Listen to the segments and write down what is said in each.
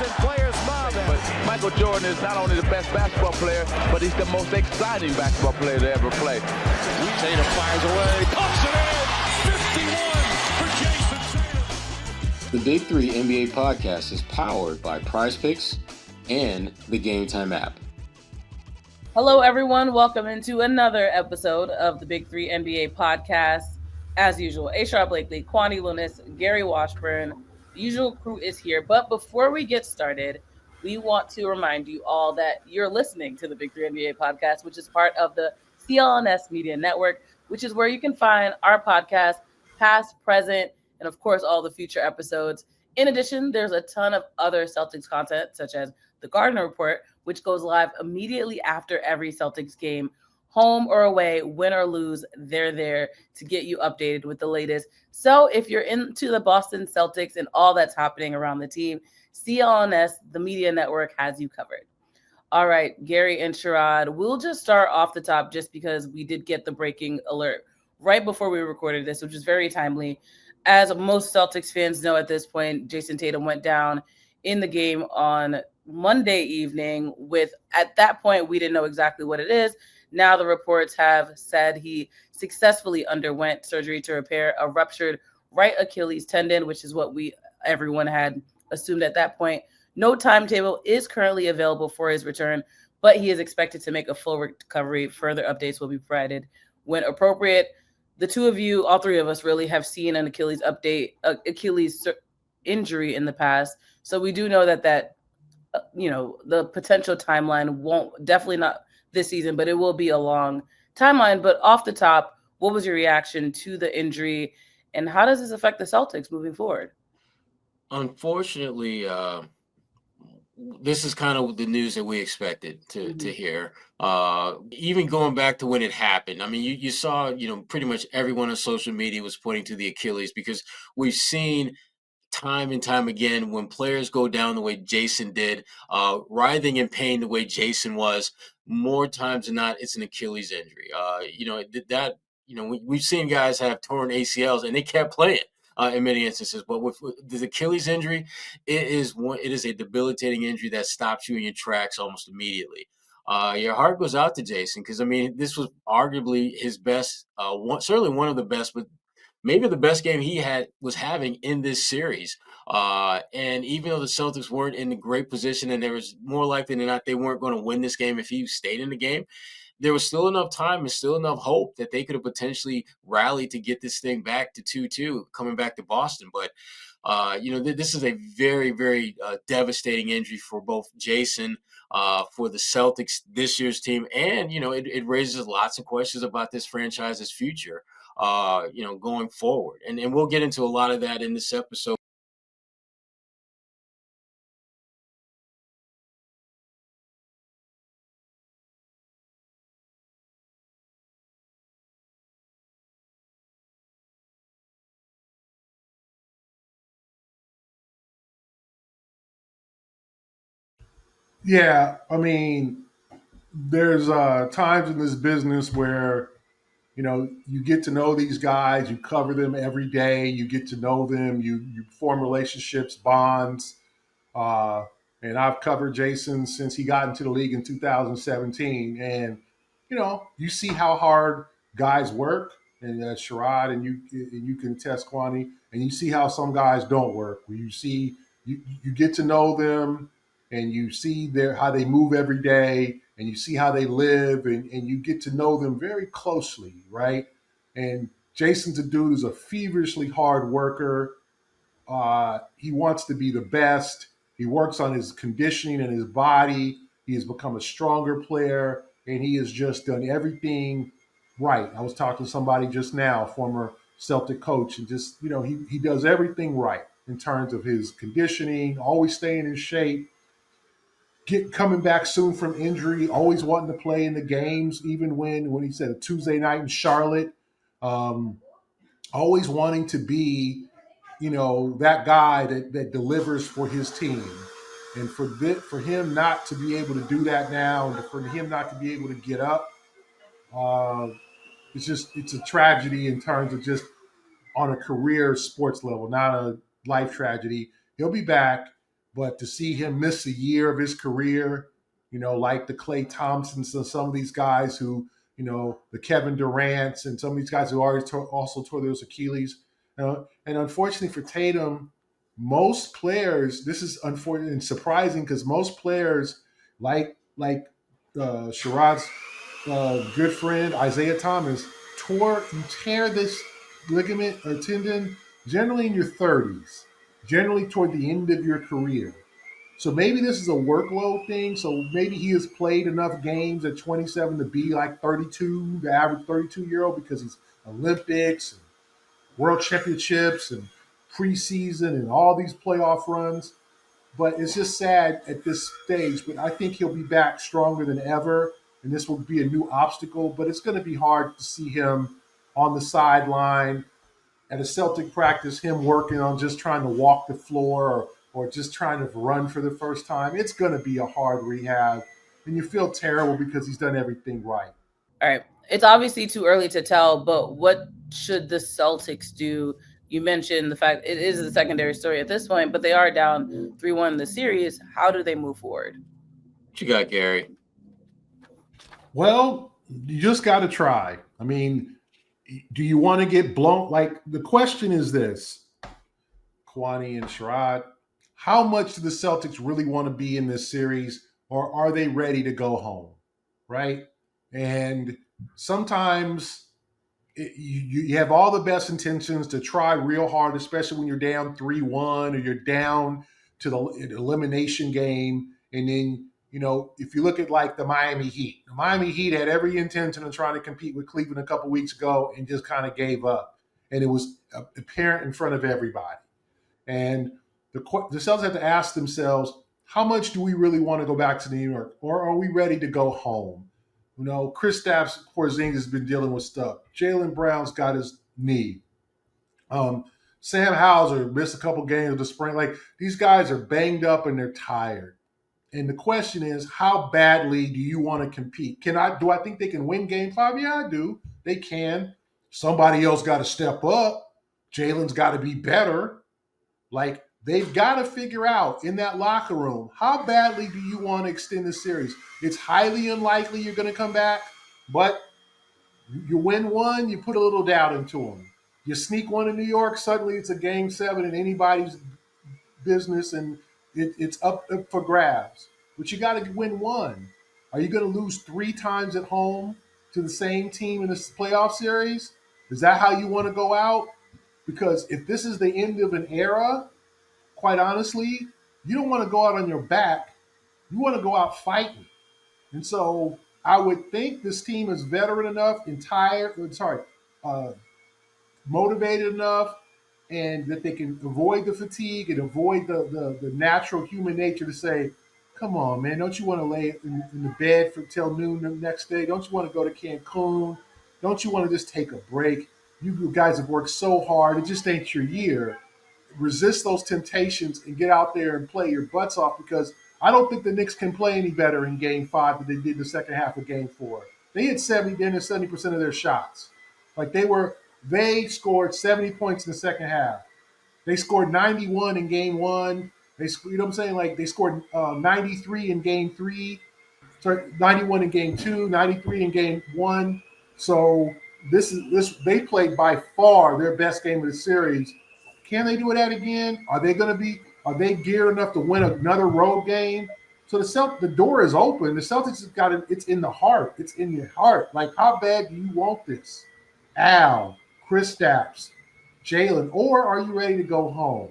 and players smiling. But Michael Jordan is not only the best basketball player, but he's the most exciting basketball player to ever play. Tatum fires away, pumps it in, 51 for Jayson Tatum. The Big Three NBA podcast is powered by PrizePicks and the Game Time app. Hello, everyone. Welcome into another episode of the Big Three NBA podcast. As usual, Sherrod Blakely, Kwani, Lunis, Gary Washburn. The usual crew is here. But before we get started, we want to remind you all that you're listening to the Big Three NBA podcast, which is part of the CLNS Media Network, which is where you can find our podcast, past, present, and of course, all the future episodes. In addition, there's a ton of other Celtics content, such as the Gardner Report, which goes live immediately after every Celtics game, home or away, win or lose, they're there to get you updated with the latest. So if you're into the Boston Celtics and all that's happening around the team, CLNS, the media network, has you covered. All right, Gary and Sherrod, we'll just start off the top just because we did get the breaking alert right before we recorded this, which is very timely. As most Celtics fans know at this point, Jayson Tatum went down in the game on Monday evening with, at that point, we didn't know exactly what it is. Now the reports have said he successfully underwent surgery to repair a ruptured right Achilles tendon, which is what everyone had assumed at that point. No timetable is currently available for his return, but he is expected to make a full recovery. Further updates will be provided when appropriate. The two of you, all three of us, really have seen an Achilles injury in the past. So we do know that the potential timeline definitely not this season, but it will be a long timeline. But off the top, what was your reaction to the injury, and how does this affect the Celtics moving forward? Unfortunately, this is kind of the news that we expected to hear. Even going back to when it happened, I mean, you saw, pretty much everyone on social media was pointing to the Achilles because we've seen time and time again when players go down the way Jayson did, writhing in pain the way Jayson was, more times than not, it's an Achilles injury. We've seen guys have torn ACLs and they kept playing. In many instances, but with the Achilles injury, it is a debilitating injury that stops you in your tracks almost immediately. Your heart goes out to Jayson because this was arguably his best, certainly one of the best, but maybe the best game he was having in this series. And even though the Celtics weren't in a great position, and there was more likely than not they weren't going to win this game if he stayed in the game, there was still enough time and still enough hope that they could have potentially rallied to get this thing back to 2-2 coming back to Boston. But, this is a very, very devastating injury for both Jayson, for the Celtics, this year's team. And, it raises lots of questions about this franchise's future, going forward. And we'll get into a lot of that in this episode. Yeah, I mean, there's times in this business where, you get to know these guys, you cover them every day, you get to know them, you form relationships, bonds. And I've covered Jayson since he got into the league in 2017. And, you see how hard guys work, and Sherrod, and you can test Kwani, and you see how some guys don't work. Where you get to know them, and you see how they move every day, and you see how they live, and you get to know them very closely, right? And Jayson's a dude who's a feverishly hard worker. He wants to be the best. He works on his conditioning and his body. He has become a stronger player, and he has just done everything right. I was talking to somebody just now, former Celtic coach, and just, he does everything right in terms of his conditioning, always staying in shape, coming back soon from injury, always wanting to play in the games, even when he said a Tuesday night in Charlotte, always wanting to be, that guy that delivers for his team. And for him not to be able to do that now, and for him not to be able to get up, it's a tragedy in terms of just on a career sports level, not a life tragedy. He'll be back, But to see him miss a year of his career, like the Klay Thompsons and some of these guys who, the Kevin Durant's and some of these guys who also tore those Achilles. And unfortunately for Tatum, most players, this is unfortunate and surprising because most players like Sherrod's good friend Isaiah Thomas you tear this ligament or tendon generally in your 30s, generally toward the end of your career. So maybe this is a workload thing. So maybe he has played enough games at 27 to be like 32, the average 32-year-old, because he's Olympics and World Championships and preseason and all these playoff runs. But it's just sad at this stage. But I think he'll be back stronger than ever, and this will be a new obstacle. But it's going to be hard to see him on the sideline at a Celtic practice, him working on just trying to walk the floor or just trying to run for the first time. It's going to be a hard rehab, and you feel terrible because he's done everything right. All right. It's obviously too early to tell, but what should the Celtics do? You mentioned the fact it is the secondary story at this point, but they are down 3-1 in the series. How do they move forward? What you got, Gary? Well, you just got to try. I mean, do you want to get blown? Like, the question is this, Kwani and Sherrod, how much do the Celtics really want to be in this series, or are they ready to go home, right? And sometimes you have all the best intentions to try real hard, especially when you're down 3-1 or you're down to the elimination game. And then, if you look at like the Miami Heat had every intention of trying to compete with Cleveland a couple weeks ago and just kind of gave up. And it was apparent in front of everybody. And the Celtics have to ask themselves, how much do we really want to go back to New York, or are we ready to go home? Kristaps Porzingis has been dealing with stuff. Jaylen Brown's got his knee. Sam Hauser missed a couple games of the spring. Like, these guys are banged up and they're tired. And the question is, how badly do you want to compete? Do I think they can win Game 5? Yeah, I do. They can. Somebody else got to step up. Jaylen's got to be better. Like, they've got to figure out in that locker room, how badly do you want to extend the series? It's highly unlikely you're going to come back, but you win one, you put a little doubt into them. You sneak one in New York, suddenly it's a Game 7 in anybody's business, and it's up for grabs. But you got to win one. Are you going to lose 3 times at home to the same team in this playoff series? Is that how you want to go out? Because if this is the end of an era, quite honestly, you don't want to go out on your back. You want to go out fighting. And so I would think this team is veteran enough and motivated enough, and that they can avoid the fatigue and avoid the natural human nature to say, come on, man, don't you want to lay in the bed till noon the next day? Don't you want to go to Cancun? Don't you want to just take a break? You guys have worked so hard. It just ain't your year. Resist those temptations and get out there and play your butts off, because I don't think the Knicks can play any better in Game 5 than they did the second half of Game 4. They hit 70% of their shots. Like, they scored 70 points in the second half. They scored 91 in Game 1. You know what I'm saying? Like, they scored 93 in Game 3. Sorry, 91 in Game 2, 93 in Game 1. So they played by far their best game of the series. Can they do that again? Are they geared enough to win another road game? So the door is open. The Celtics have got it. It's in the heart. It's in your heart. Like, how bad do you want this? Al, Kristaps, Jaylen, or are you ready to go home?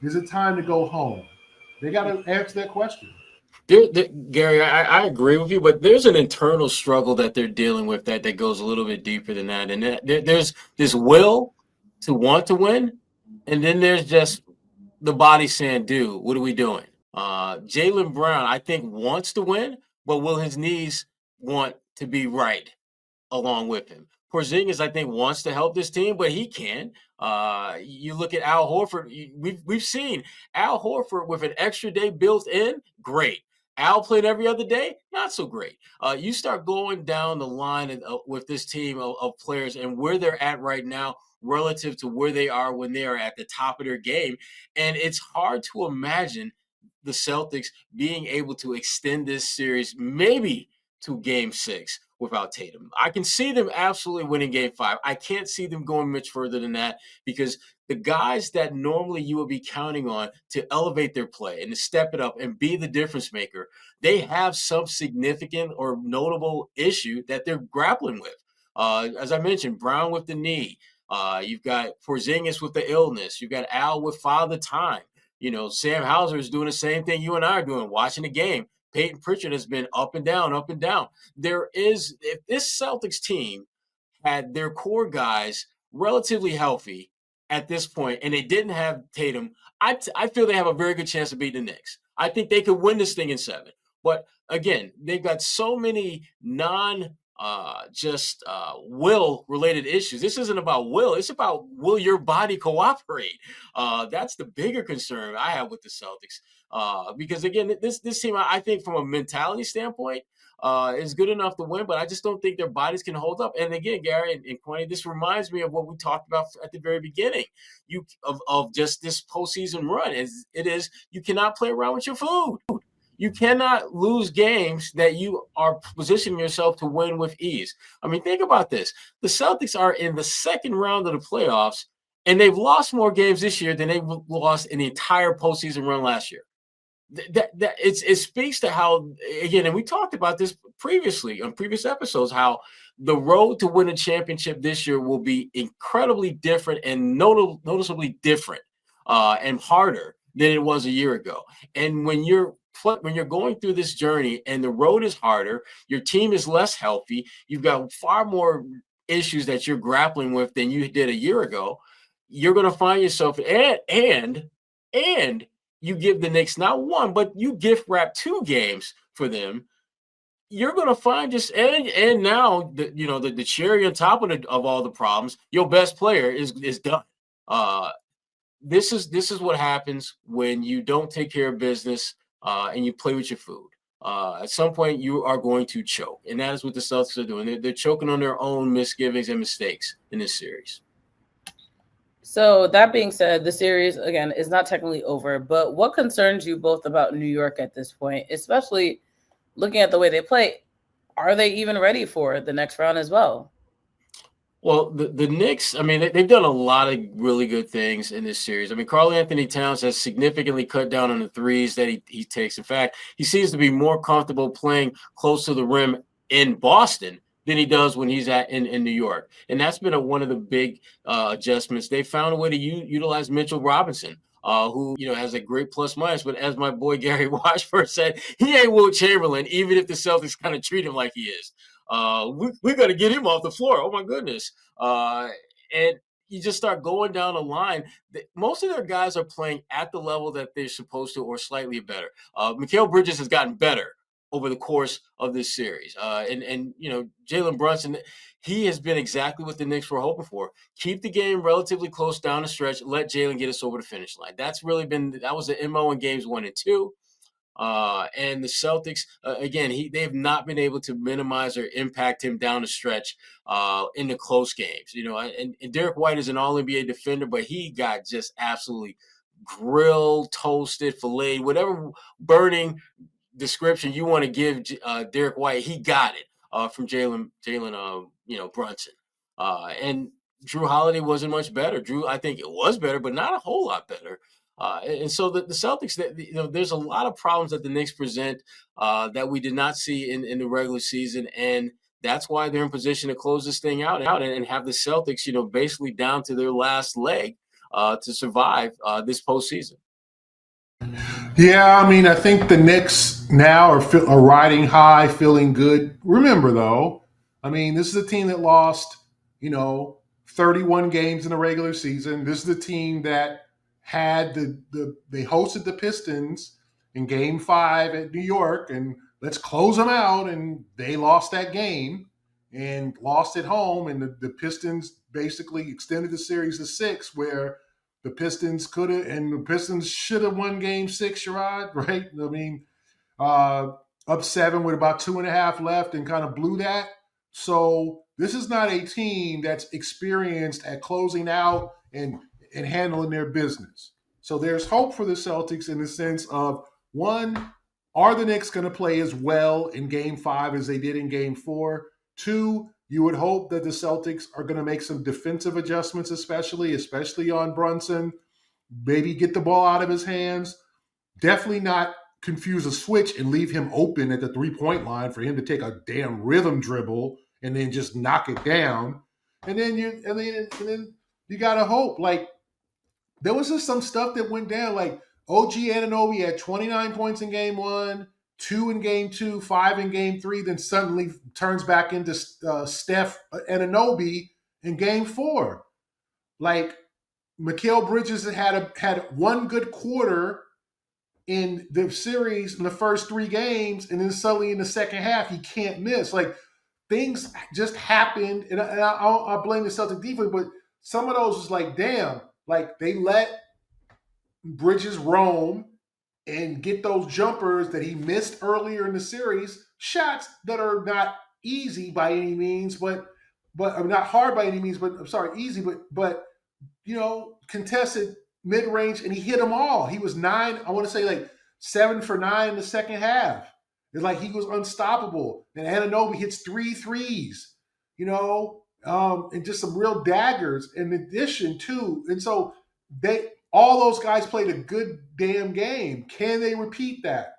Is it time to go home? They got to answer that question. Gary, I agree with you, but there's an internal struggle that they're dealing with that goes a little bit deeper than that. And there's this will to want to win, and then there's just the body saying, dude, what are we doing? Jaylen Brown, I think, wants to win, but will his knees want to be right along with him? Porzingis, I think, wants to help this team, but he can. You look at Al Horford. We've seen Al Horford with an extra day built in, great. Al played every other day, not so great. You start going down the line with this team of players and where they're at right now relative to where they are when they are at the top of their game, and it's hard to imagine the Celtics being able to extend this series maybe to Game 6 without Tatum. I can see them absolutely winning Game 5. I can't see them going much further than that because the guys that normally you would be counting on to elevate their play and to step it up and be the difference maker, they have some significant or notable issue that they're grappling with. As I mentioned, Brown with the knee. You've got Porzingis with the illness. You've got Al with Father Time. Sam Hauser is doing the same thing you and I are doing, watching the game. Peyton Pritchard has been up and down, up and down. If this Celtics team had their core guys relatively healthy at this point, and they didn't have Tatum, I feel they have a very good chance of beating the Knicks. I think they could win this thing in 7. But again, they've got so many will-related issues. This isn't about will. It's about will your body cooperate? That's the bigger concern I have with the Celtics. Because, again, this team, I think from a mentality standpoint, is good enough to win, but I just don't think their bodies can hold up. And, again, Gary and Kwani, this reminds me of what we talked about at the very beginning of just this postseason run. You cannot play around with your food. You cannot lose games that you are positioning yourself to win with ease. I mean, think about this. The Celtics are in the second round of the playoffs, and they've lost more games this year than they've lost in the entire postseason run last year. It speaks to how, again, and we talked about this previously on previous episodes, how the road to win a championship this year will be incredibly different and noticeably different and harder than it was a year ago. And when you're going through this journey and the road is harder, your team is less healthy, you've got far more issues that you're grappling with than you did a year ago, you're going to find yourself and you give the Knicks not one, but you gift wrap 2 games for them. You're going to find and now the cherry on top of all the problems, your best player is done. This is what happens when you don't take care of business and you play with your food. At some point, you are going to choke, and that is what the Celtics are doing. They're choking on their own misgivings and mistakes in this series. So that being said, the series, again, is not technically over, but what concerns you both about New York at this point, especially looking at the way they play? Are they even ready for the next round as well? Well, the Knicks, I mean, they've done a lot of really good things in this series. I mean, Karl-Anthony Towns has significantly cut down on the threes that he takes. In fact, he seems to be more comfortable playing close to the rim in Boston than he does when he's in New York. And that's been one of the big adjustments. They found a way to utilize Mitchell Robinson, who has a great plus minus. But as my boy Gary Washburn said, he ain't Wilt Chamberlain, even if the Celtics kind of treat him like he is. We got to get him off the floor. Oh, my goodness. And you just start going down the line. Most of their guys are playing at the level that they're supposed to or slightly better. Mikal Bridges has gotten better over the course of this series. And Jalen Brunson, he has been exactly what the Knicks were hoping for. Keep the game relatively close down the stretch. Let Jalen get us over the finish line. That was the MO in games 1 and 2. And the Celtics, again, they have not been able to minimize or impact him down the stretch in the close games. And Derek White is an All-NBA defender, but he got just absolutely grilled, toasted, filleted, whatever burning description you want to give Derek White, he got it from Jalen Brunson. And Drew Holiday wasn't much better. I think it was better, but not a whole lot better. And so the Celtics, there's a lot of problems that the Knicks present that we did not see in the regular season, and that's why they're in position to close this thing out and have the Celtics, basically down to their last leg to survive this postseason. Yeah, I mean, I think the Knicks now are riding high, feeling good. Remember, though, I mean, this is a team that lost, 31 games in the regular season. This is a team that had they hosted the Pistons in Game 5 at New York, and let's close them out, and they lost that game and lost at home, and the Pistons basically extended the series to 6, where the Pistons could have, and the Pistons should have won Game 6, Sherrod, right? I mean, up 7 with about 2.5 left and kind of blew that. So this is not a team that's experienced at closing out and handling their business. So there's hope for the Celtics in the sense of One, are the Knicks going to play as well in Game 5 as they did in Game 4? Two, you would hope that the Celtics are going to make some defensive adjustments, especially on Brunson. Maybe get the ball out of his hands. Definitely not confuse a switch and leave him open at the three-point line for him to take a damn rhythm dribble and then just knock it down. And then you gotta hope. Like, there was just some stuff that went down. Like, OG Anunoby had 29 points in Game 1, 2 in Game 2, 5 in Game 3, then suddenly turns back into Steph Anunoby in Game 4. Like, Mikal Bridges had one good quarter in the series in the first 3 games, and then suddenly in the second half, he can't miss. Like, things just happened, and I blame the Celtic defense, but some of those was like, damn, like they let Bridges roam and get those jumpers that he missed earlier in the series, shots that are not easy by any means, but not hard by any means, but I'm sorry, easy, but contested mid-range, and he hit them all. He was 7 for 9 in the second half. It's like he was unstoppable. And Anunoby hits 3 threes, and just some real daggers in addition too. And so all those guys played a good damn game. Can they repeat that?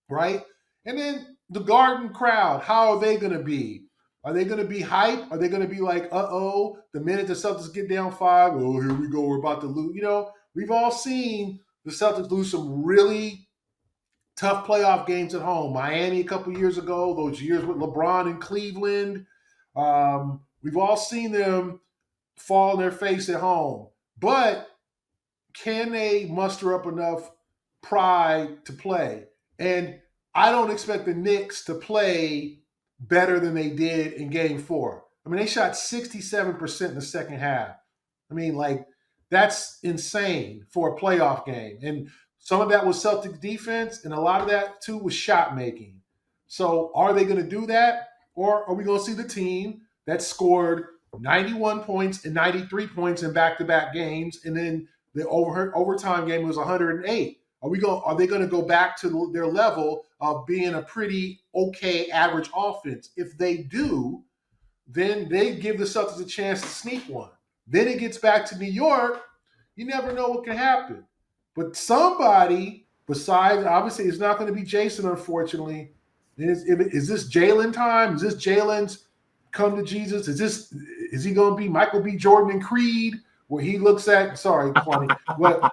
Right? And then the Garden crowd, how are they going to be? Are they going to be hype? Are they going to be like, uh-oh, the minute the Celtics get down 5, oh, here we go, we're about to lose. We've all seen the Celtics lose some really tough playoff games at home. Miami a couple years ago, those years with LeBron in Cleveland. We've all seen them fall on their face at home. But can they muster up enough pride to play? And I don't expect the Knicks to play better than they did in Game 4. I mean, they shot 67% in the second half. I mean, like, that's insane for a playoff game. And some of that was Celtics defense, and a lot of that, too, was shot making. So are they going to do that? Or are we going to see the team that scored 91 points and 93 points in back-to-back games, and then the overtime game was 108? Are they going to go back to their level of being a pretty okay average offense? If they do, then they give the Celtics a chance to sneak one. Then it gets back to New York. You never know what can happen. But somebody besides, obviously, it's not going to be Jayson, unfortunately. Is this Jalen time? Is this Jalen's come to Jesus? Is he going to be Michael B. Jordan and Creed, where he looks at, sorry, Kwani, but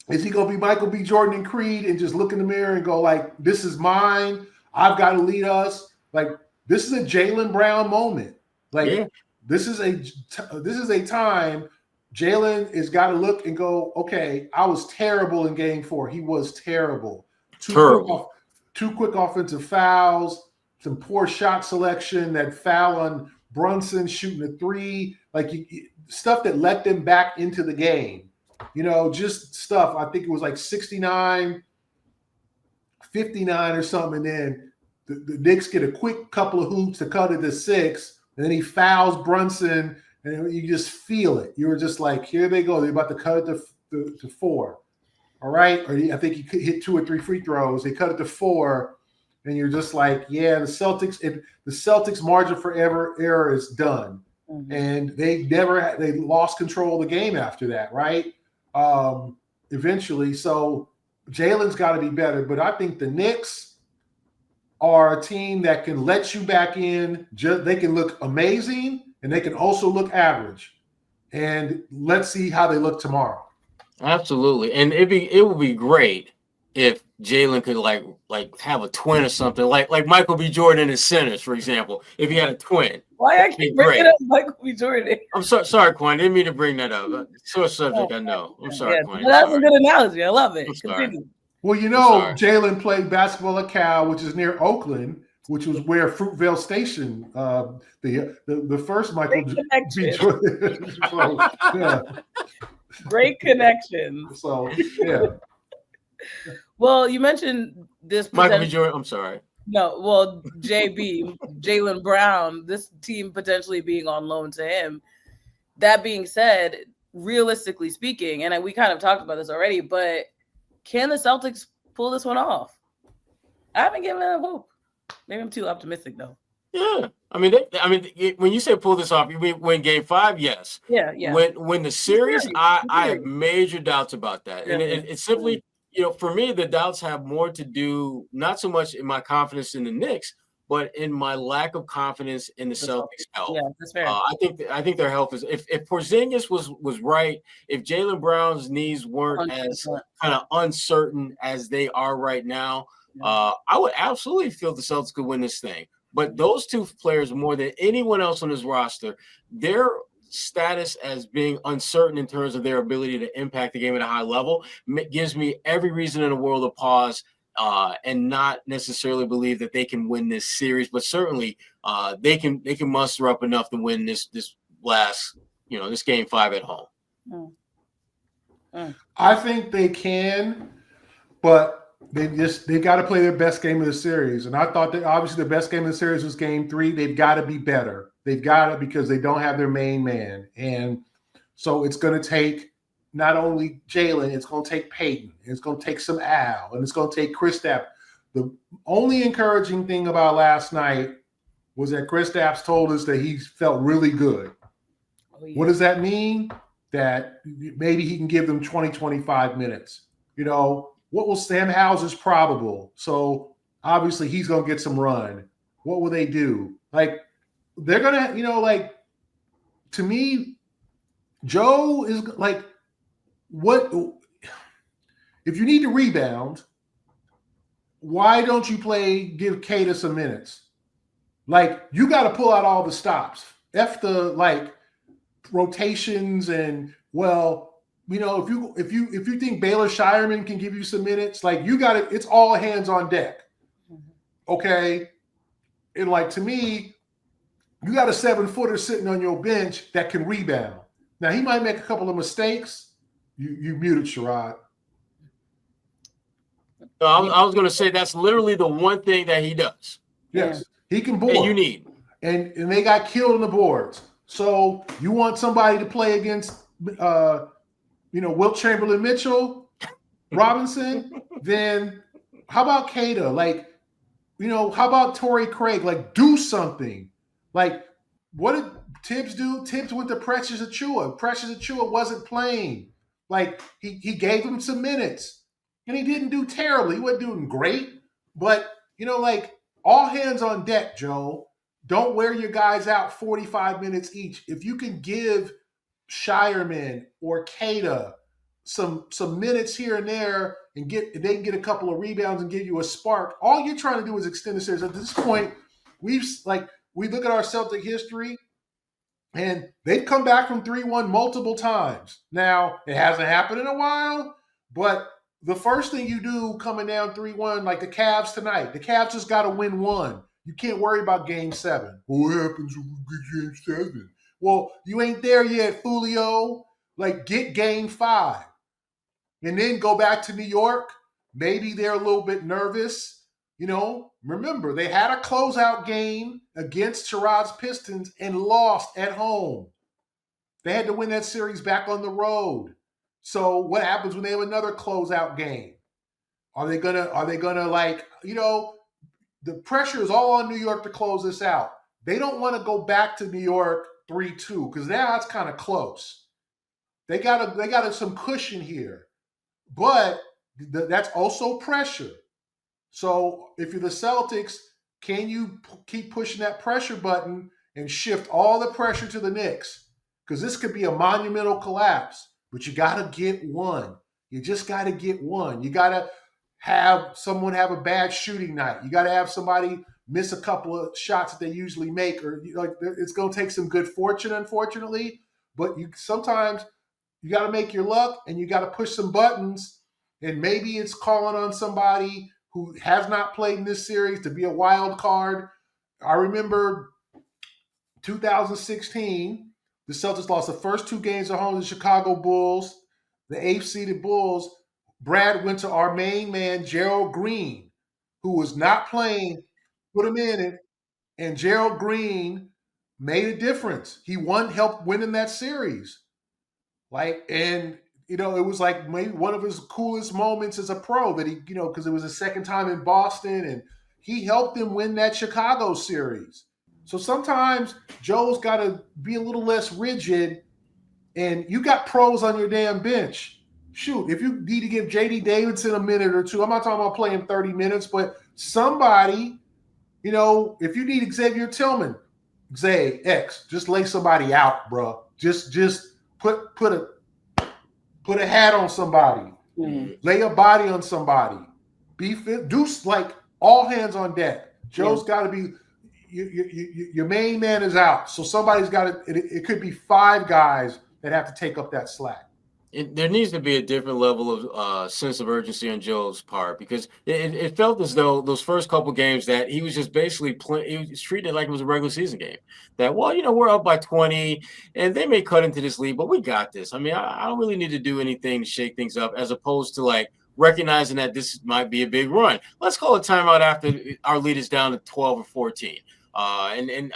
is he going to be Michael B. Jordan and Creed and just look in the mirror and go like, this is mine, I've got to lead us? Like, this is a Jaylen Brown moment. Like, yeah. This is a time Jalen has got to look and go, okay, I was terrible in Game 4. He was terrible. Two quick offensive fouls, some poor shot selection, that foul on Brunson shooting a 3, like stuff that let them back into the game. Just stuff. I think it was like 69, 59 or something, and then the Knicks get a quick couple of hoops to cut it to 6, and then he fouls Brunson, and you just feel it. You were just like, here they go. They're about to cut it to 4. All right? Or I think he hit 2 or 3 free throws. They cut it to 4, and you're just like, yeah, the Celtics margin for error is done. Mm-hmm. And they lost control of the game after that, right? Eventually. So Jalen's got to be better. But I think the Knicks are a team that can let you back in. They can look amazing, and they can also look average. And let's see how they look tomorrow. Absolutely. And it would be great if Jalen could like have a twin or something, like Michael B. Jordan in his centers, for example. If he had a twin. Why I keep bringing up Michael B. Jordan? I'm sorry, Kwani. Didn't mean to bring that up. It's a subject, I know. I'm sorry, Kwani. That's a good analogy. I love it. Well, Jalen played basketball at Cal, which is near Oakland, which was where Fruitvale Station, the first Michael B. Jordan. So, yeah. Great connection. So, yeah. Well, you mentioned this. Michael B. Jordan, I'm sorry. No, well, Jaylen Brown, this team potentially being on loan to him. That being said, realistically speaking, and we kind of talked about this already, but can the Celtics pull this one off? I haven't given it a hope. Maybe I'm too optimistic though. Yeah, I mean, when you say pull this off, you mean win Game 5? Yes. Yeah. When the series, I have major doubts about that, and it's simply, for me, the doubts have more to do not so much in my confidence in the Knicks, but in my lack of confidence in the Celtics' health. Yeah, that's fair. I think their health is. If Porzingis was right, if Jaylen Brown's knees weren't 100%. as kind of uncertain as they are right now, I would absolutely feel the Celtics could win this thing. But those two players, more than anyone else on this roster, their status as being uncertain in terms of their ability to impact the game at a high level gives me every reason in the world to pause and not necessarily believe that they can win this series. But certainly they can muster up enough to win this last, this Game 5 at home. I think they can, but they got to play their best game of the series. And I thought that obviously the best game of the series was Game 3. They've got to be better. They've got to, because they don't have their main man. And so it's going to take not only Jaylen, it's going to take Peyton, and it's going to take some Al, and it's going to take Kristaps. The only encouraging thing about last night was that Kristaps told us that he felt really good. Oh, yeah. What does that mean? That maybe he can give them 20, 25 minutes. What will Sam Hauser's probable? So obviously he's going to get some run. What will they do? Like, they're going to, to me, Joe is like, what if you need to rebound, why don't you give Kata some minutes? Like, you got to pull out all the stops. F the rotations and if you think Baylor Shireman can give you some minutes, it's all hands on deck. Okay. And to me, you got a 7-footer sitting on your bench that can rebound. Now he might make a couple of mistakes. You muted Sherrod. I was going to say that's literally the one thing that he does. Yes. He can board. And you need. And they got killed on the boards. So you want somebody to play against Wilt Chamberlain Mitchell, Robinson, then how about Kata? How about Torrey Craig? Do something. What did Tibbs do? Tibbs went to Precious Achiuwa. Precious Achiuwa wasn't playing. He gave him some minutes. And he didn't do terribly. He wasn't doing great. But, all hands on deck, Joe. Don't wear your guys out 45 minutes each. If you can give Shireman or Kata some minutes here and there and they can get a couple of rebounds and give you a spark, all you're trying to do is extend the series. At this point, we look at our Celtic history and they've come back from 3-1 multiple times. Now, it hasn't happened in a while, but the first thing you do coming down 3-1, like the Cavs tonight, the Cavs just got to win one. You can't worry about Game 7. What happens if we get Game 7? Well, you ain't there yet, Fulio. Get Game 5. And then go back to New York. Maybe they're a little bit nervous. Remember, they had a closeout game against Sherrod's Pistons and lost at home. They had to win that series back on the road. So what happens when they have another closeout game? Are they gonna the pressure is all on New York to close this out. They don't want to go back to New York 3-2 because now it's kind of close. They got some cushion here, but that's also pressure. So if you're the Celtics, can you keep pushing that pressure button and shift all the pressure to the Knicks? Because this could be a monumental collapse, but you got to get one. You just got to get one. You got to have someone have a bad shooting night. You got to have somebody miss a couple of shots that they usually make, or it's going to take some good fortune, unfortunately. But sometimes you got to make your luck, and you got to push some buttons. And maybe it's calling on somebody who has not played in this series to be a wild card. I remember 2016, the Celtics lost the first 2 games at home to the Chicago Bulls, the 8th-seeded Bulls. Brad went to our main man, Gerald Green, who was not playing, put him in it, and Gerald Green made a difference. He helped winning that series. And it was like maybe one of his coolest moments as a pro that he, because it was his second time in Boston and he helped them win that Chicago series. So sometimes Joe's got to be a little less rigid, and you got pros on your damn bench. Shoot, if you need to give J.D. Davidson a minute or two, I'm not talking about playing 30 minutes, but somebody, if you need Xavier Tillman, Zay X, just lay somebody out, bro. Just put a hat on somebody, lay a body on somebody, be fit, do like all hands on deck. Joe's got to be. Your main man is out, so somebody's got to. It could be 5 guys that have to take up that slack. There needs to be a different level of sense of urgency on Joe's part, because it felt as though those first couple games that he was just basically playing. He was treating it like it was a regular season game. That, we're up by 20, and they may cut into this lead, but we got this. I mean, I don't really need to do anything to shake things up, as opposed to like recognizing that this might be a big run. Let's call a timeout after our lead is down to 12 or 14. And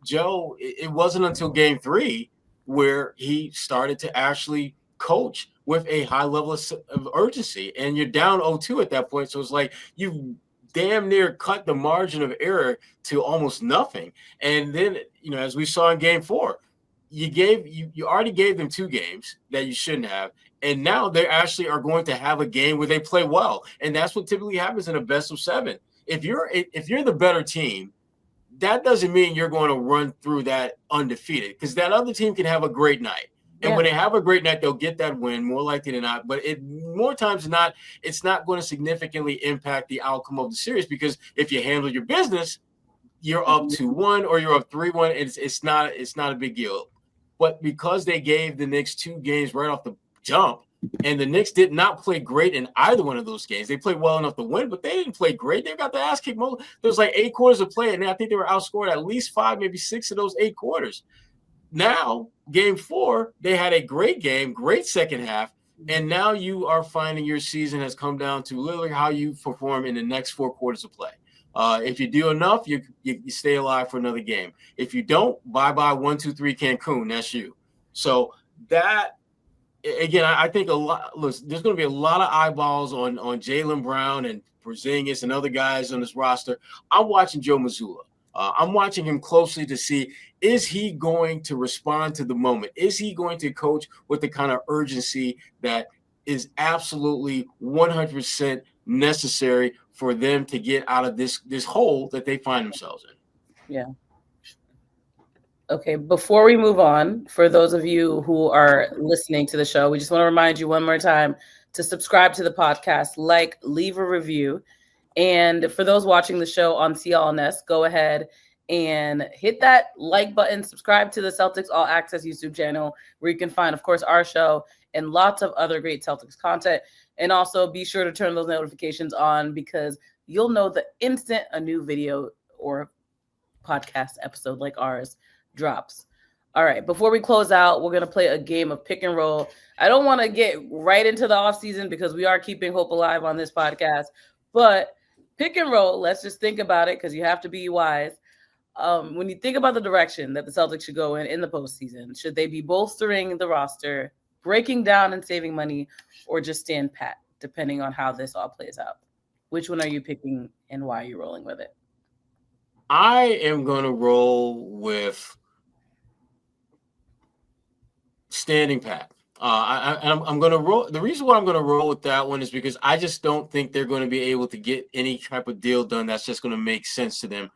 Joe, it wasn't until game 3 where he started to actually coach with a high level of urgency, and you're down 0-2 at that point. So it's like you damn near cut the margin of error to almost nothing. And then, as we saw in game 4, you already gave them 2 games that you shouldn't have. And now they actually are going to have a game where they play well. And that's what typically happens in a best of 7. If you're the better team, that doesn't mean you're going to run through that undefeated, because that other team can have a great night. And when they have a great night, they'll get that win more likely than not. But more times than not, it's not going to significantly impact the outcome of the series, because if you handle your business, you're up 2-1 or you're up 3-1. It's not a big deal. But because they gave the Knicks 2 games right off the jump, and the Knicks did not play great in either one of those games. They played well enough to win, but they didn't play great. They got the ass kicked. There was like 8 quarters of play, and I think they were outscored at least 5, maybe 6 of those 8 quarters. Now, game 4, they had a great game, great second half, and now you are finding your season has come down to literally how you perform in the next 4 quarters of play. If you do enough, you stay alive for another game. If you don't, bye-bye 1, 2, 3 Cancun. That's you. So that, again, I think there's going to be a lot of eyeballs on Jaylen Brown and Porzingis and other guys on this roster. I'm watching Joe Mazzulla. I'm watching him closely to see, is he going to respond to the moment? Is he going to coach with the kind of urgency that is absolutely 100% necessary for them to get out of this hole that they find themselves in? Yeah. Okay, before we move on, for those of you who are listening to the show, we just want to remind you one more time to subscribe to the podcast, leave a review. And for those watching the show on CLNS, go ahead and hit that like button, subscribe to the Celtics All Access YouTube channel, where you can find, of course, our show and lots of other great Celtics content. And also be sure to turn those notifications on, because you'll know the instant a new video or podcast episode like ours drops. All right, before we close out, we're going to play a game of pick and roll. I don't want to get right into the off season, because we are keeping hope alive on this podcast, but pick and roll, let's just think about it, because you have to be wise. When you think about the direction that the Celtics should go in the postseason, should they be bolstering the roster, breaking down and saving money, or just stand pat, depending on how this all plays out? Which one are you picking, and why are you rolling with it? I am going to roll with standing pat. I'm going to roll. The reason why I'm going to roll with that one is because I just don't think they're going to be able to get any type of deal done that's just going to make sense to them,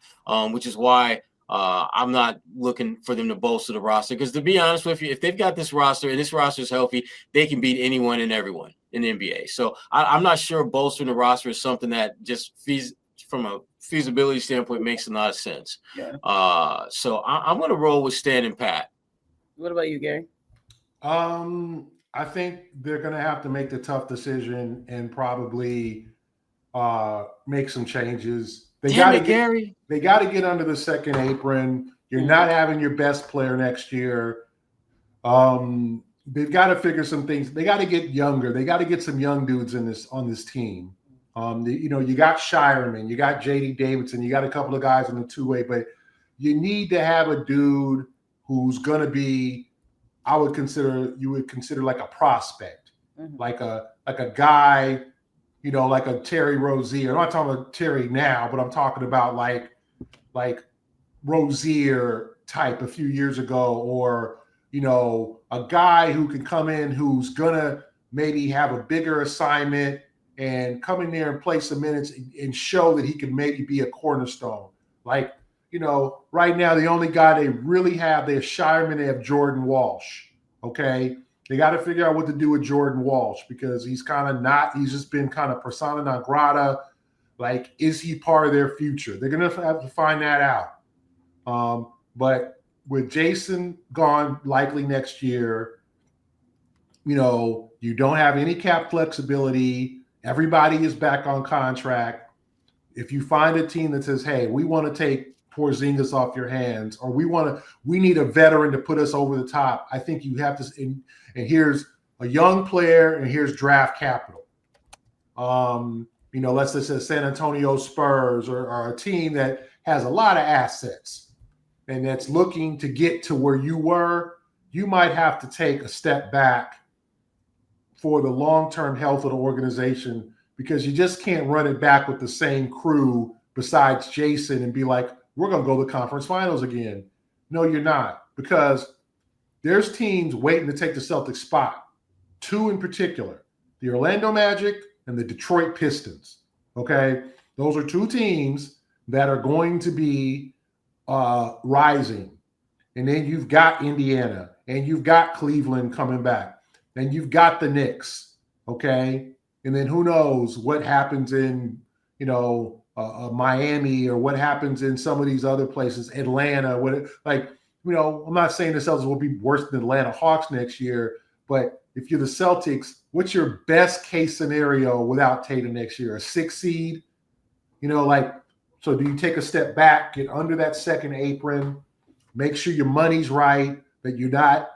which is why I'm not looking for them to bolster the roster. Because to be honest with you, if they've got this roster and this roster is healthy, they can beat anyone and everyone in the NBA. So I'm not sure bolstering the roster is something that just from a feasibility standpoint makes a lot of sense. Yeah. So I'm going to roll with standing pat. What about you, Gary? I think they're going to have to make the tough decision and probably make some changes. They got to get under the second apron. You're not having your best player next year. They've got to figure some things. They got to get younger. They got to get some young dudes on this team. You got Shireman, you got J.D. Davidson, you got a couple of guys on the two-way, but you need to have a dude who's going to be, you would consider like a prospect. like a guy, like a Terry Rozier. I'm not talking about Terry now, but I'm talking about like Rozier type a few years ago, or a guy who can come in who's gonna maybe have a bigger assignment and come in there and play some minutes and show that he can maybe be a cornerstone. Like, right now the only guy they really have, they have Shireman, they have Jordan Walsh. Okay. They got to figure out what to do with Jordan Walsh, because he's just been kind of persona non grata. Like, is he part of their future? They're going to have to find that out. But with Jayson gone likely next year, you don't have any cap flexibility. Everybody is back on contract. If you find a team that says, hey, we want to take Porzingis off your hands, or we need a veteran to put us over the top, I think you have to, and here's a young player and here's draft capital. Let's just say San Antonio Spurs or a team that has a lot of assets and that's looking to get to where you were, you might have to take a step back for the long-term health of the organization, because you just can't run it back with the same crew besides Jayson and be like, we're going to go to the conference finals again. No, you're not, because there's teams waiting to take the Celtics spot. Two in particular, the Orlando Magic and the Detroit Pistons. Okay? Those are two teams that are going to be rising. And then you've got Indiana, and you've got Cleveland coming back, and you've got the Knicks. Okay? And then who knows what happens in, Miami, or what happens in some of these other places, Atlanta. I'm not saying the Celtics will be worse than Atlanta Hawks next year, but if you're the Celtics, what's your best case scenario without Tatum next year? A 6 seed? So do you take a step back, get under that second apron, make sure your money's right, that you're not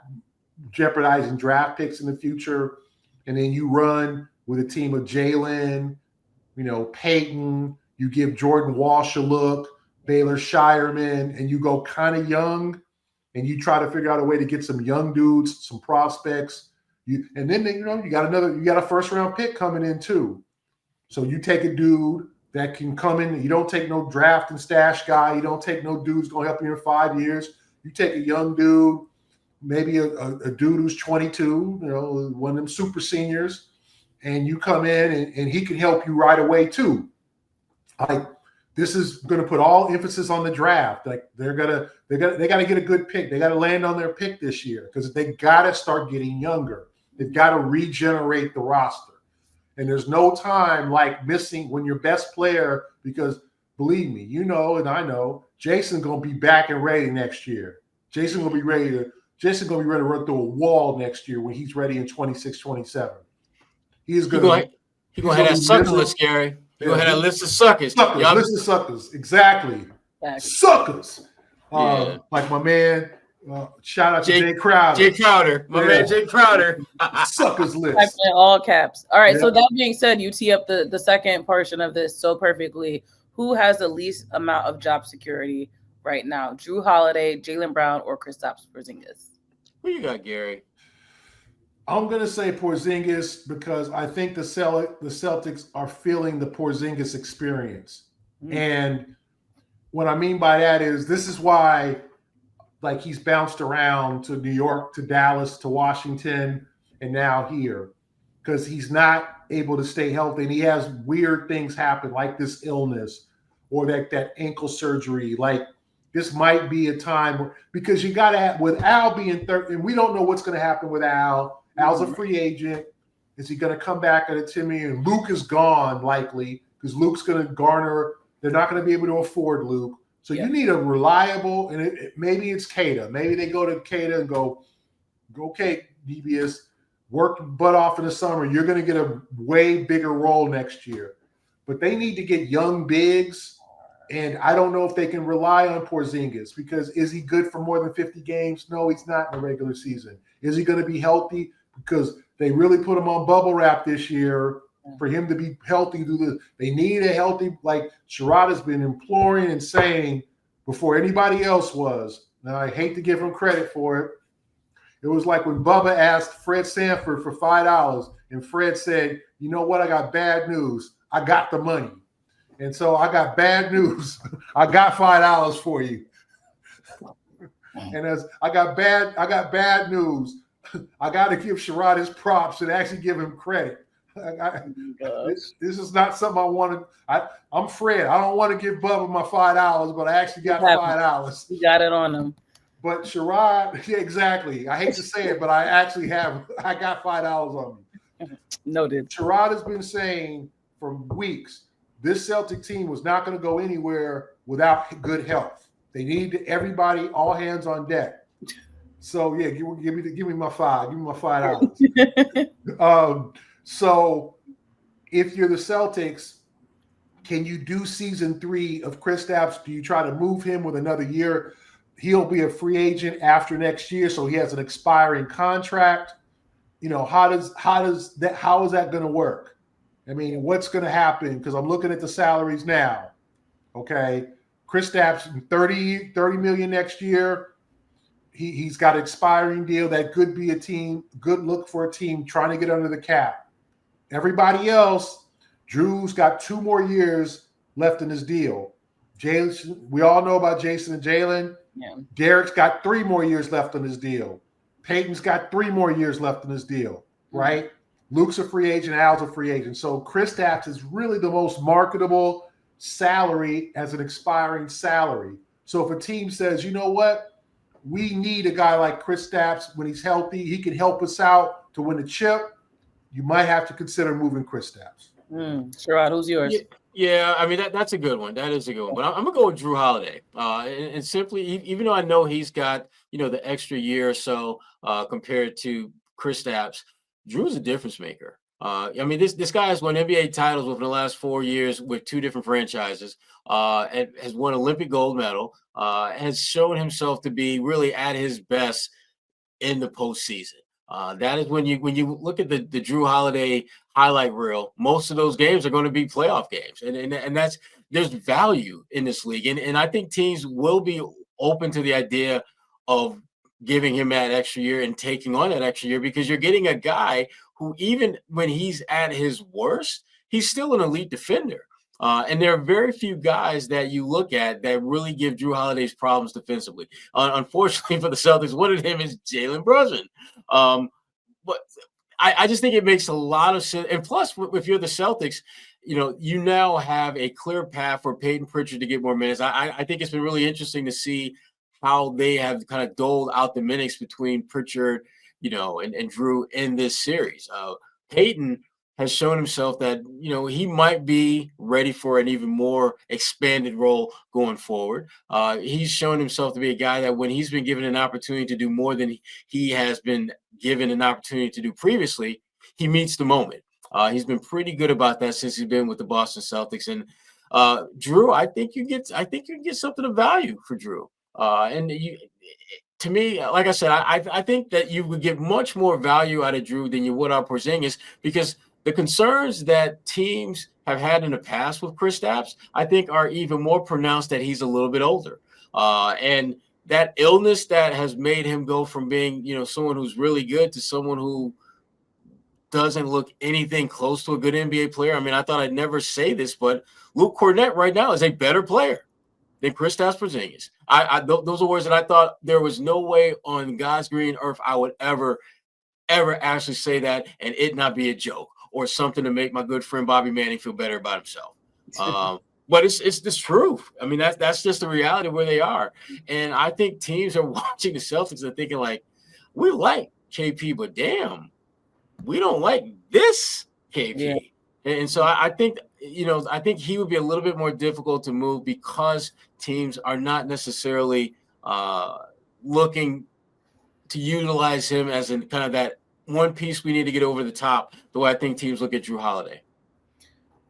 jeopardizing draft picks in the future, and then you run with a team of Jalen, Peyton, you give Jordan Walsh a look, Baylor Shireman, and you go kind of young, and you try to figure out a way to get some young dudes, some prospects. You got a first round pick coming in too. So you take a dude that can come in. You don't take no draft and stash guy. You don't take no dude who's going to help you in 5 years. You take a young dude, maybe a dude who's 22, one of them super seniors, and you come in and he can help you right away too. This is going to put all emphasis on the draft. Like they got to get a good pick. They got to land on their pick this year, because they got to start getting younger. They've got to regenerate the roster. And there's no time like missing when your best player, because believe me, and I know, Jayson's going to be back and ready next year. Jayson's going to be ready to run through a wall next year when he's ready in 26, 27. He's going to have that sucker list, Gary. You're going to have that list of suckers. List of suckers. Exactly. Suckers. Like my man, shout out to Jay Crowder. My man Jay Crowder. Suckers list. Type in all caps. All right, so that being said, you tee up the second portion of this so perfectly. Who has the least amount of job security right now? Drew Holiday, Jaylen Brown, or Kristaps Porzingis? Who you got, Gary? I'm going to say Porzingis, because I think the Celtics are feeling the Porzingis experience. Mm-hmm. And what I mean by that is, this is why he's bounced around to New York, to Dallas, to Washington, and now here, because he's not able to stay healthy, and he has weird things happen, like this illness or that ankle surgery. This might be a time because you got to have, with Al being third, and we don't know what's going to happen with Al. Al's a free agent. Is he going to come back at a Timmy? And Luke is gone likely, because Luke's going to garner. They're not going to be able to afford Luke. So you need a reliable, and maybe it's Kata. Maybe they go to Kata and go, okay, DBS, work butt off in the summer. You're going to get a way bigger role next year. But they need to get young bigs, and I don't know if they can rely on Porzingis, because is he good for more than 50 games? No, he's not in the regular season. Is he going to be healthy? Because they really put him on bubble wrap this year for him to be healthy. They need a healthy, like Sherrod has been imploring and saying before anybody else was. Now, I hate to give him credit for it. It was like when Bubba asked Fred Sanford for $5, and Fred said, "You know what? I got bad news. I got the money." And so I got bad news. I got $5 for you. And as I got bad news. I got to give Sherrod his props and actually give him credit. This is not something I want to. I'm Fred. I don't want to give Bubba my $5, but I actually got $5. You got it on him. But Sherrod, yeah, exactly. I hate to say it, but I actually have. I got $5 on me. Noted. Sherrod has been saying for weeks this Celtic team was not going to go anywhere without good health. They need everybody, all hands on deck. So yeah, give me my $5. Give me my $5. So if you're the Celtics, can you do season 3 of Kristaps? Do you try to move him with another year? He'll be a free agent after next year, so he has an expiring contract. You know, how is that going to work? I mean, what's going to happen? Because I'm looking at the salaries now. Okay, Kristaps $30 million next year. He's got an expiring deal that could be good look for a team trying to get under the cap. Everybody else, Drew's got 2 more years left in his deal. We all know about Jayson and Jalen. Yeah. Derek's got 3 more years left on his deal. Peyton's got 3 more years left in his deal, right? Mm-hmm. Luke's a free agent, Al's a free agent. So Kristaps is really the most marketable salary as an expiring salary. So if a team says, you know what? We need a guy like Kristaps when he's healthy. He can help us out to win a chip. You might have to consider moving Kristaps. Sherrod, who's yours? Yeah, I mean that's a good one. That is a good one. But I'm gonna go with Drew Holiday. And simply, even though I know he's got the extra year or so compared to Kristaps, Drew's a difference maker. I mean, this guy has won NBA titles within the last 4 years with 2 different franchises. And has won Olympic gold medal. Has shown himself to be really at his best in the postseason. That is when you look at the Drew Holiday highlight reel. Most of those games are going to be playoff games, and there's value in this league, and I think teams will be open to the idea of giving him that extra year and taking on that extra year because you're getting a guy who, even when he's at his worst, he's still an elite defender. And there are very few guys that you look at that really give Drew Holiday's problems defensively. Unfortunately for the Celtics, one of them is Jalen Brunson. But I just think it makes a lot of sense. And plus, if you're the Celtics, you now have a clear path for Peyton Pritchard to get more minutes. I think it's been really interesting to see how they have kind of doled out the minutes between Pritchard, and Drew in this series. Peyton has shown himself that, he might be ready for an even more expanded role going forward. He's shown himself to be a guy that when he's been given an opportunity to do more than he has been given an opportunity to do previously, he meets the moment. He's been pretty good about that since he's been with the Boston Celtics. And Drew, I think you get something of value for Drew. To me, like I said, I think that you would get much more value out of Drew than you would out of Porzingis because the concerns that teams have had in the past with Kristaps, I think, are even more pronounced that he's a little bit older. And that illness that has made him go from being, someone who's really good to someone who doesn't look anything close to a good NBA player. I mean, I thought I'd never say this, but Luke Kornet right now is a better player than Kristaps Porzingis. Those are words that I thought there was no way on God's green earth I would ever actually say that and it not be a joke or something to make my good friend Bobby Manning feel better about himself. But it's the truth. I mean, that's just the reality of where they are. And I think teams are watching the Celtics and thinking like, we like KP, but damn, we don't like this KP. Yeah. And so I think, I think he would be a little bit more difficult to move because teams are not necessarily looking to utilize him as in kind of that one piece we need to get over the top, the way I think teams look at Drew Holiday.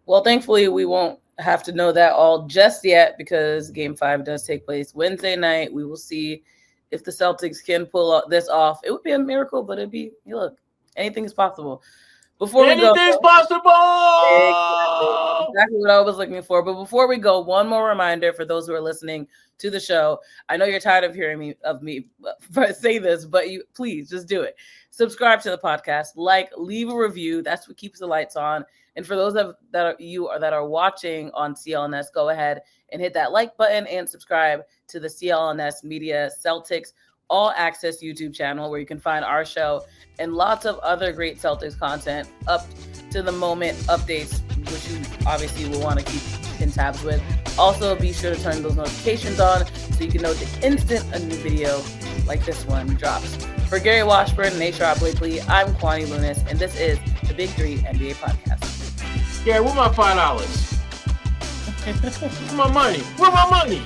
Well, thankfully, we won't have to know that all just yet because Game 5 does take place Wednesday night. We will see if the Celtics can pull this off. It would be a miracle, but it'd be, look, anything is possible. Before we go, anything's possible. Exactly what I was looking for. But before we go, one more reminder for those who are listening to the show. I know you're tired of hearing me say this, but you please just do it. Subscribe to the podcast, leave a review. That's what keeps the lights on. And for those that are watching on CLNS, go ahead and hit that like button and subscribe to the CLNS Media Celtics All Access YouTube channel, where you can find our show and lots of other great Celtics content, up to the moment updates, which you obviously will want to keep in tabs with. Also, be sure to turn those notifications on so you can know the instant a new video like this one drops. For Gary Washburn and Sherrod Blakely, I'm Kwani Lunis, and this is the Big 3 NBA Podcast. Yeah, where my $5? Where's my money? Where my money?